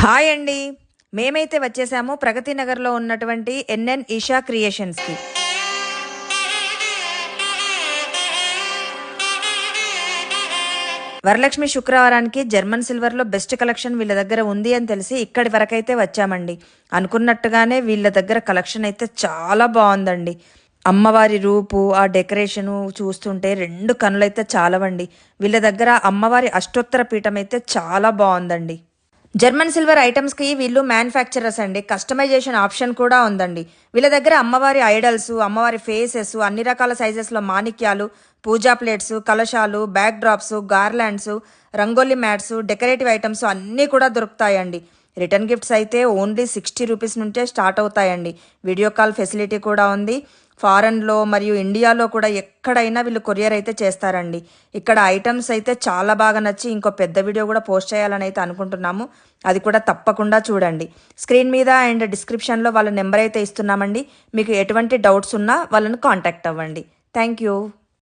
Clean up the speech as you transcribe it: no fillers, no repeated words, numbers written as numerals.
Hi అండి. మేమైతే వచ్చేసాము ప్రగతి నగర్లో ఉన్నటువంటి ఎన్ఎన్ ఈషా క్రియేషన్స్కి. వరలక్ష్మి శుక్రవారానికి జర్మన్ సిల్వర్లో బెస్ట్ కలెక్షన్ వీళ్ళ దగ్గర ఉంది అని తెలిసి ఇక్కడి వరకైతే వచ్చామండి. అనుకున్నట్టుగానే వీళ్ళ దగ్గర కలెక్షన్ అయితే చాలా బాగుందండి. అమ్మవారి రూపు, ఆ డెకరేషను చూస్తుంటే రెండు కనులైతే చాలవండి. వీళ్ళ దగ్గర అమ్మవారి అష్టోత్తర పీఠం అయితే చాలా బాగుందండి. జర్మన్ సిల్వర్ ఐటమ్స్కి వీళ్ళు మ్యానుఫ్యాక్చరర్స్ అండి. కస్టమైజేషన్ ఆప్షన్ కూడా ఉందండి. వీళ్ళ దగ్గర అమ్మవారి ఐడల్స్, అమ్మవారి ఫేసెస్, అన్ని రకాల సైజెస్లో మాణిక్యాలు, పూజా ప్లేట్స్, కలశాలు, backdrops, garlands, rangoli mats, decorative items అన్నీ కూడా దొరుకుతాయండి. రిటర్న్ గిఫ్ట్స్ అయితే ఓన్లీ 60 రూపీస్ నుంచే స్టార్ట్ అవుతాయండి. వీడియో కాల్ ఫెసిలిటీ కూడా ఉంది. ఫారెన్లో మరియు ఇండియాలో కూడా ఎక్కడైనా వీళ్ళు కొరియర్ అయితే చేస్తారండి. ఇక్కడ ఐటమ్స్ అయితే చాలా బాగా నచ్చి ఇంకో పెద్ద వీడియో కూడా పోస్ట్ చేయాలని అయితే అనుకుంటున్నాము. అది కూడా తప్పకుండా చూడండి. స్క్రీన్ మీద అండ్ డిస్క్రిప్షన్లో వాళ్ళ నెంబర్ అయితే ఇస్తున్నామండి. మీకు ఎటువంటి డౌట్స్ ఉన్నా వాళ్ళని కాంటాక్ట్ అవ్వండి. Thank you.